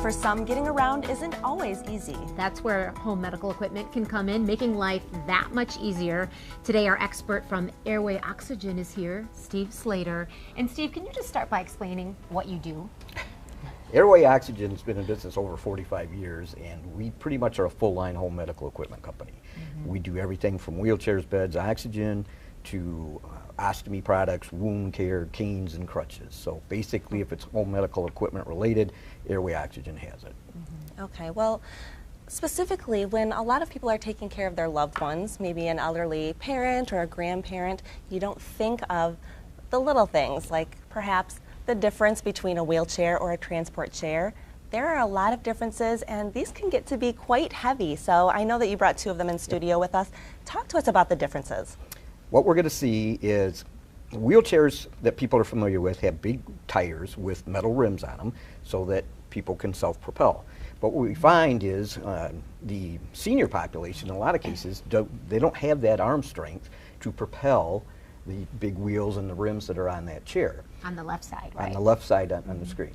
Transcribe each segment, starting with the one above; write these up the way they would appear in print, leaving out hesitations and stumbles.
for some, getting around isn't always easy. That's where home medical equipment can come in, making life that much easier. Today, our expert from Airway Oxygen is here, Steve Slater. And Steve, can you just start by explaining what you do? Airway Oxygen has been in business over 45 years, and we pretty much are a full-line home medical equipment company. We do everything from wheelchairs, beds, oxygen, to ostomy products, wound care, canes, and crutches. So basically, if it's home medical equipment related, Airway Oxygen has it. Okay, well, specifically when a lot of people are taking care of their loved ones, maybe an elderly parent or a grandparent, you don't think of the little things, like perhaps the difference between a wheelchair or a transport chair. There are a lot of differences, and these can get to be quite heavy. So I know that you brought two of them in studio with us. Talk to us about the differences. What we're going to see is wheelchairs that people are familiar with have big tires with metal rims on them so that people can self-propel. But what we find is the senior population, in a lot of cases, they don't have that arm strength to propel the big wheels and the rims that are on that chair. On the left side, right? On the left side on the screen.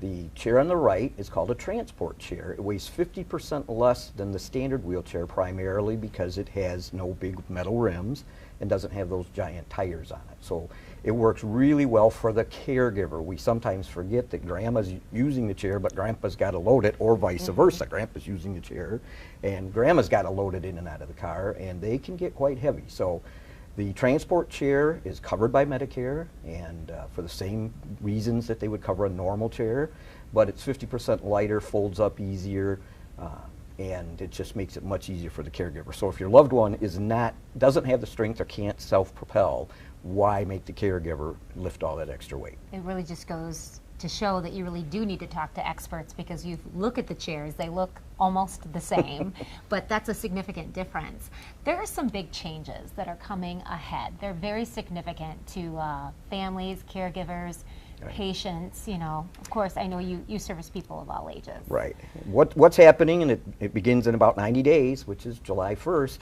The chair on the right is called a transport chair. It weighs 50% less than the standard wheelchair, primarily because it has no big metal rims and doesn't have those giant tires on it. So it works really well for the caregiver. We sometimes forget that grandma's using the chair, but grandpa's got to load it, or vice versa. Grandpa's using the chair, and grandma's got to load it in and out of the car, and they can get quite heavy. So the transport chair is covered by Medicare, and for the same reasons that they would cover a normal chair, but it's 50% lighter, folds up easier, and it just makes it much easier for the caregiver. So if your loved one doesn't have the strength or can't self-propel, why make the caregiver lift all that extra weight? It really just goes to show that you really do need to talk to experts, because you look at the chairs, they look almost the same, but that's a significant difference. There are some big changes that are coming ahead. They're very significant to families, caregivers, patients. You know, of course, I know you service people of all ages. Right. What's happening, and it begins in about 90 days, which is July 1st,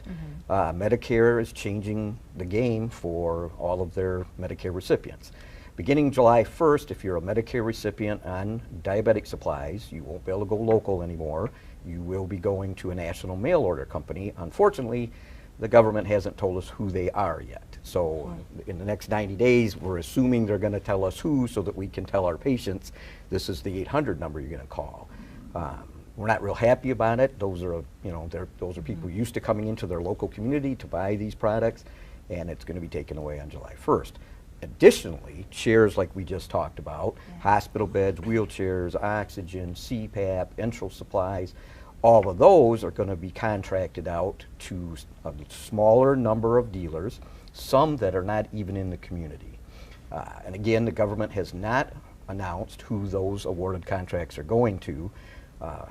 Medicare is changing the game for all of their Medicare recipients. Beginning July 1st, if you're a Medicare recipient on diabetic supplies, you won't be able to go local anymore. You will be going to a national mail order company. Unfortunately, the government hasn't told us who they are yet. So in the next 90 days, we're assuming they're going to tell us who, so that we can tell our patients, this is the 800 number you're going to call. We're not real happy about it. Those are, those are people used to coming into their local community to buy these products, and it's going to be taken away on July 1st. Additionally, chairs like we just talked about, hospital beds, wheelchairs, oxygen, CPAP, enteral supplies, all of those are going to be contracted out to a smaller number of dealers, some that are not even in the community. And again, the government has not announced who those awarded contracts are going to.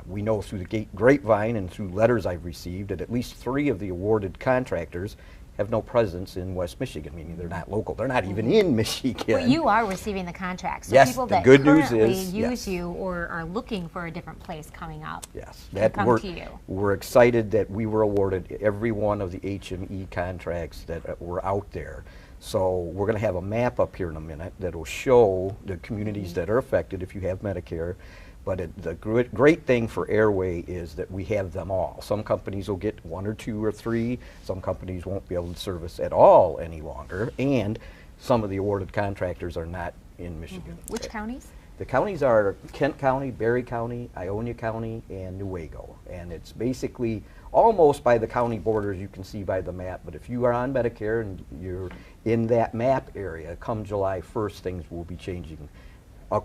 We know through the grapevine and through letters I've received that at least 3 of the awarded contractors have no presence in West Michigan, meaning they're not local. They're not even in Michigan. Well, you are receiving the contracts. So yes, people the that good news currently is use you or are looking for a different place coming up. Yes, come to you. We're excited that we were awarded every one of the HME contracts that were out there. So we're going to have a map up here in a minute that will show the communities that are affected if you have Medicare. But the great thing for Airway is that we have them all. Some companies will get 1 or 2 or 3. Some companies won't be able to service at all any longer. And some of the awarded contractors are not in Michigan. Which counties? The counties are Kent County, Berry County, Ionia County, and Newaygo. And it's basically almost by the county borders, you can see by the map. But if you are on Medicare and you're in that map area, come July 1st, things will be changing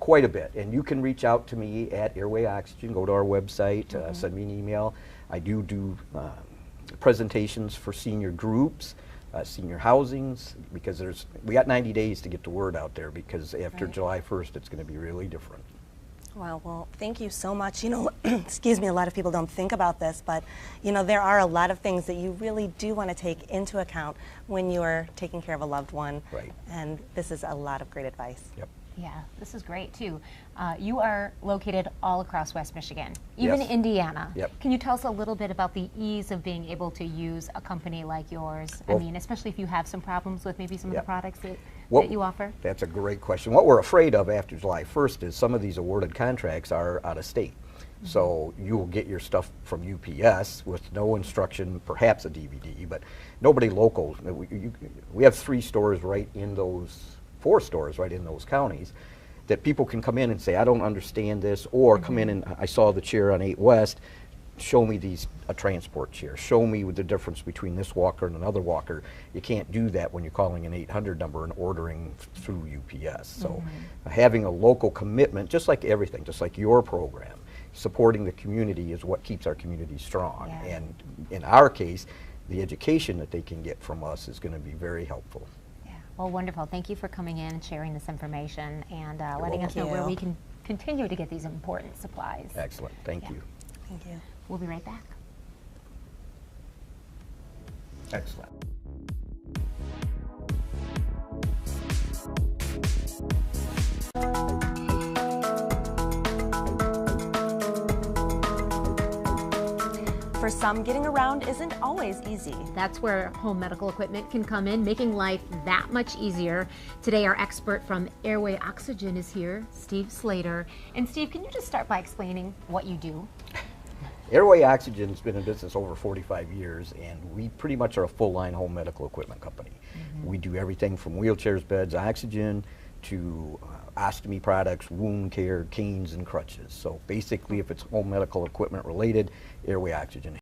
quite a bit. And you can reach out to me at Airway Oxygen, go to our website, send me an email. I do presentations for senior groups, senior housings, because we got 90 days to get the word out there, because after July 1st, it's going to be really different. Wow, well, thank you so much. You know, excuse me, a lot of people don't think about this, but, you know, there are a lot of things that you really do want to take into account when you are taking care of a loved one. Right. And this is a lot of great advice. Yep. Yeah, this is great too. You are located all across West Michigan, even Indiana. Yep. Can you tell us a little bit about the ease of being able to use a company like yours? Well, I mean, especially if you have some problems with maybe some of the products that you offer? That's a great question. What we're afraid of after July 1st is some of these awarded contracts are out of state. So you'll get your stuff from UPS with no instruction, perhaps a DVD, but nobody local. We have 3 stores right in those, 4 stores right in those counties that people can come in and say, I don't understand this, or come in and I saw the chair on 8 West, show me a transport chair, show me the difference between this walker and another walker. You can't do that when you're calling an 800 number and ordering through UPS. So having a local commitment, just like everything, just like your program, supporting the community is what keeps our community strong. Yeah. And in our case, the education that they can get from us is going to be very helpful. Yeah. Well, wonderful. Thank you for coming in and sharing this information and letting us know welcome. where we can continue to get these important supplies. Excellent. Thank you. Thank you. We'll be right back. Excellent. For some, getting around isn't always easy. That's where home medical equipment can come in, making life that much easier. Today, our expert from Airway Oxygen is here, Steve Slater. And Steve, can you just start by explaining what you do? Airway Oxygen's been in business over 45 years, and we pretty much are a full-line home medical equipment company. We do everything from wheelchairs, beds, oxygen, to ostomy products, wound care, canes, and crutches. So basically, if it's home medical equipment related, Airway Oxygen